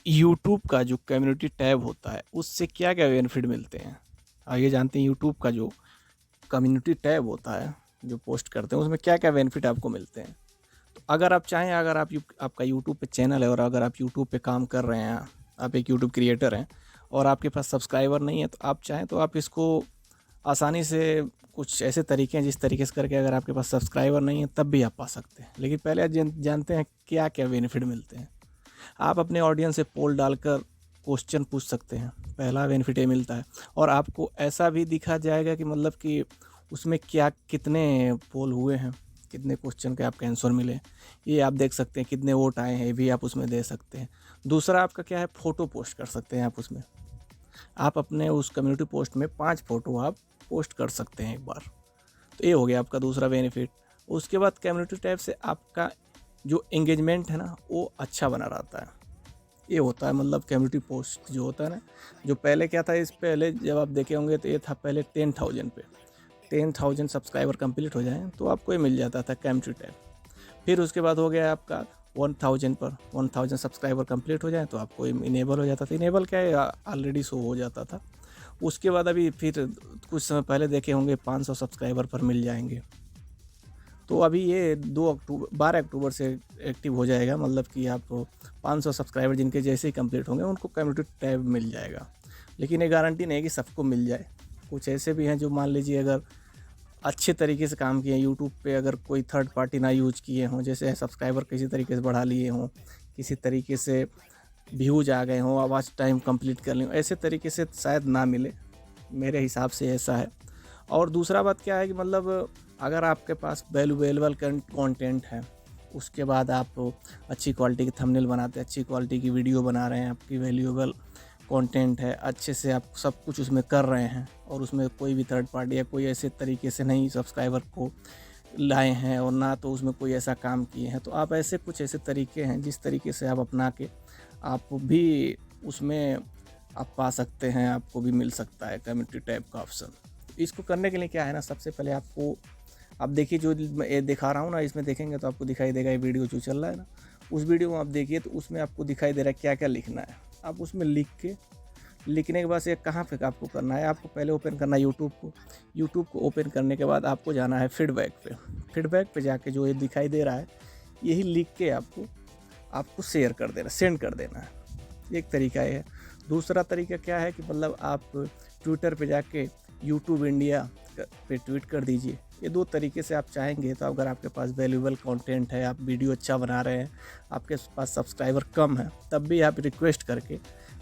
YouTube का जो community tab होता है उससे क्या क्या बेनिफिट मिलते हैं? आइए जानते हैं यूट्यूब का जो कम्युनिटी टैब होता है जो पोस्ट करते हैं उसमें क्या क्या बेनिफिट आपको मिलते हैं। तो अगर आप चाहें, अगर आपका यूट्यूब पे चैनल है और अगर आप यूट्यूब पे काम कर रहे हैं, आप एक यूट्यूब क्रिएटर हैं और आपके पास सब्सक्राइबर नहीं है, तो आप चाहें तो आप इसको आसानी से कुछ ऐसे तरीके हैं जिस तरीके से करके अगर आपके पास सब्सक्राइबर नहीं है तब भी आप पा सकते हैं। लेकिन पहले आप जानते हैं क्या क्या बेनिफिट मिलते हैं। आप अपने ऑडियंस से पोल डालकर क्वेश्चन पूछ सकते हैं, पहला बेनिफिट ये मिलता है। और आपको ऐसा भी दिखा जाएगा कि मतलब कि उसमें क्या कितने पोल हुए हैं, कितने क्वेश्चन के आपके आंसर मिले, ये आप देख सकते हैं। कितने वोट आए हैं ये भी आप उसमें दे सकते हैं। दूसरा आपका क्या है, फ़ोटो पोस्ट कर सकते हैं आप उसमें। आप अपने उस कम्युनिटी पोस्ट में 5 फ़ोटो आप पोस्ट कर सकते हैं एक बार। तो ये हो गया आपका दूसरा बेनिफिट। उसके बाद कम्युनिटी टैब से आपका जो एंगेजमेंट है ना वो अच्छा बना रहता है। ये होता है मतलब कम्युनिटी पोस्ट जो होता है ना, जो पहले क्या था, इस पहले जब आप देखे होंगे तो ये था पहले 10,000 पे। 10,000 सब्सक्राइबर कंप्लीट हो जाएँ तो आपको ये मिल जाता था कम्युनिटी टैब। फिर उसके बाद हो गया आपका 1000 पर, 1000 सब्सक्राइबर कंप्लीट हो जाए तो आपको इनेबल हो जाता था। इनेबल क्या है, ऑलरेडी शो हो जाता था। उसके बाद अभी फिर कुछ समय पहले देखे होंगे 500 सब्सक्राइबर पर मिल जाएंगे। तो अभी ये 12 अक्टूबर से एक्टिव हो जाएगा, मतलब कि आप 500 सब्सक्राइबर जिनके जैसे ही कंप्लीट होंगे उनको कम्युनिटी टैब मिल जाएगा। लेकिन ये गारंटी नहीं है कि सबको मिल जाए। कुछ ऐसे भी हैं जो मान लीजिए अगर अच्छे तरीके से काम किए हैं यूट्यूब पे, अगर कोई थर्ड पार्टी ना यूज किए हों, जैसे सब्सक्राइबर किसी तरीके से बढ़ा लिए हों, किसी तरीके से व्यूज आ गए हों, आवाज़ टाइम कंप्लीट कर लें, ऐसे तरीके से शायद ना मिले। मेरे हिसाब से ऐसा है। और दूसरा बात क्या है कि मतलब अगर आपके पास वैल्यूएबल कंटेंट है, उसके बाद आप अच्छी क्वालिटी की थंबनेल बनाते हैं, अच्छी क्वालिटी की वीडियो बना रहे हैं, आपकी वैल्यूएबल कंटेंट है, अच्छे से आप सब कुछ उसमें कर रहे हैं और उसमें कोई भी थर्ड पार्टी या कोई ऐसे तरीके से नहीं सब्सक्राइबर को लाए हैं और ना तो उसमें कोई ऐसा काम किए हैं, तो आप ऐसे कुछ ऐसे तरीके हैं जिस तरीके से आप अपना के आप भी उसमें आप पा सकते हैं, आपको भी मिल सकता है कम्युनिटी टैब का ऑप्शन। इसको करने के लिए क्या है ना, सबसे पहले आपको, आप देखिए जो मैं ये दिखा रहा हूँ ना, इसमें देखेंगे तो आपको दिखाई देगा ये वीडियो जो चल रहा है ना, उस वीडियो में आप देखिए तो उसमें आपको दिखाई दे रहा है क्या क्या लिखना है। आप उसमें लिखने के बाद से कहाँ पे आपको करना है, आपको पहले ओपन करना है यूट्यूब को। यूट्यूब को ओपन करने के बाद आपको जाना है फीडबैक पे। फीडबैक पे जाके जो ये दिखाई दे रहा है यही लिख के आपको आपको शेयर कर देना, सेंड कर देना है। एक तरीका ये है। दूसरा तरीका क्या है कि मतलब आप ट्विटर पे जाके यूट्यूब इंडिया पे ट्वीट कर दीजिए। ये 2 तरीके से आप चाहेंगे तो अगर आपके पास वैल्यूएबल कंटेंट है, आप वीडियो अच्छा बना रहे हैं, आपके पास सब्सक्राइबर कम है, तब भी आप रिक्वेस्ट करके,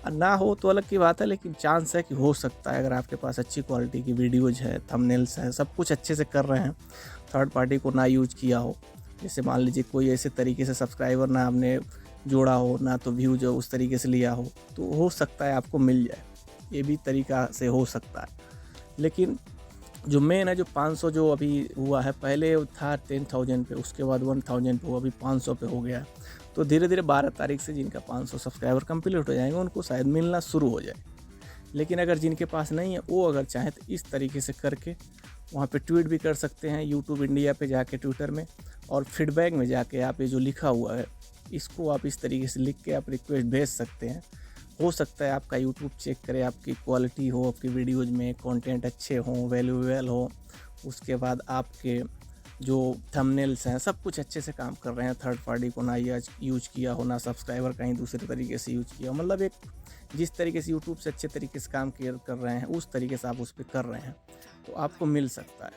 ना हो तो अलग की बात है, लेकिन चांस है कि हो सकता है अगर आपके पास अच्छी क्वालिटी की वीडियोज़ है, थंबनेल्स हैं, सब कुछ अच्छे से कर रहे हैं, थर्ड पार्टी को ना यूज़ किया हो। जैसे मान लीजिए कोई ऐसे तरीके से सब्सक्राइबर ना आपने जोड़ा हो, ना तो व्यू जो उस तरीके से लिया हो, तो हो सकता है आपको मिल जाए। ये भी तरीका से हो सकता है। लेकिन जो मेन है, जो 500 जो अभी हुआ है, पहले था 10,000 पे, उसके बाद 1000 पे हुआ, अभी 500 पे हो गया है। तो धीरे धीरे 12 तारीख से जिनका 500 सब्सक्राइबर कंप्लीट हो जाएंगे उनको शायद मिलना शुरू हो जाए। लेकिन अगर जिनके पास नहीं है वो अगर चाहें तो इस तरीके से करके वहाँ पे ट्वीट भी कर सकते हैं, यूट्यूब इंडिया पे जाके ट्विटर में, और फीडबैक में जाके आप ये जो लिखा हुआ है इसको आप इस तरीके से लिख के आप रिक्वेस्ट भेज सकते हैं। हो सकता है आपका यूट्यूब चेक करे, आपकी क्वालिटी हो, आपकी वीडियोज़ में कंटेंट अच्छे हों, वैल्यूएबल हो, उसके बाद आपके जो थंबनेल्स हैं सब कुछ अच्छे से काम कर रहे हैं, थर्ड पार्टी को ना यूज किया हो, ना सब्सक्राइबर कहीं दूसरे तरीके से यूज किया हो, मतलब एक जिस तरीके से यूट्यूब से अच्छे तरीके से काम कर रहे हैं उस तरीके से आप उस पर कर रहे हैं तो आपको मिल सकता है।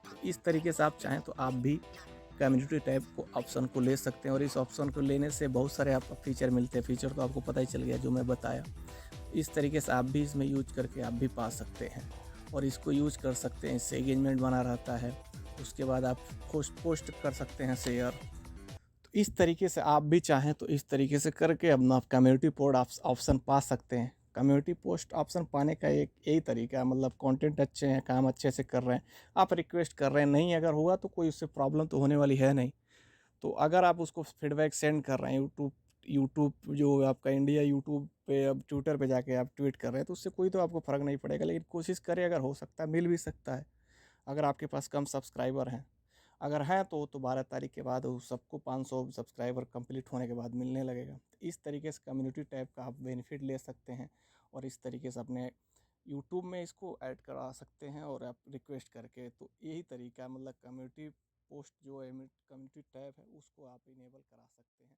तो इस तरीके से आप चाहें तो आप भी कम्युनिटी टैब को ऑप्शन को ले सकते हैं, और इस ऑप्शन को लेने से बहुत सारे आपको फीचर मिलते हैं। फीचर तो आपको पता ही चल गया जो मैं बताया। इस तरीके से आप भी इसमें यूज करके आप भी पा सकते हैं और इसको यूज कर सकते हैं, इससे एंगेजमेंट बना रहता है। उसके बाद आप पोस्ट कर सकते हैं शेयर। तो इस तरीके से आप भी चाहें तो इस तरीके से करके अपना कम्युनिटी पोस्ट ऑप्शन पा सकते हैं। कम्युनिटी पोस्ट ऑप्शन पाने का एक यही तरीका है, मतलब कंटेंट अच्छे हैं, काम अच्छे से कर रहे हैं, आप रिक्वेस्ट कर रहे हैं, नहीं अगर हुआ तो कोई उससे प्रॉब्लम तो होने वाली है नहीं। तो अगर आप उसको फीडबैक सेंड कर रहे हैं यूट्यूब यूट्यूब जो आपका इंडिया यूट्यूब पे, अब ट्विटर पे जाके आप ट्वीट कर रहे हैं, तो उससे कोई तो आपको फ़र्क नहीं पड़ेगा। लेकिन कोशिश करें, अगर हो सकता है मिल भी सकता है अगर आपके पास कम सब्सक्राइबर हैं। अगर हैं तो 12 तारीख के बाद वो सबको 500 सब्सक्राइबर कंप्लीट होने के बाद मिलने लगेगा। तो इस तरीके से कम्युनिटी टैब का आप बेनिफिट ले सकते हैं और इस तरीके से अपने यूट्यूब में इसको ऐड करा सकते हैं और आप रिक्वेस्ट करके। तो यही तरीका है, मतलब कम्युनिटी पोस्ट जो है, कम्युनिटी टैब है, उसको आप इनेबल करा सकते हैं।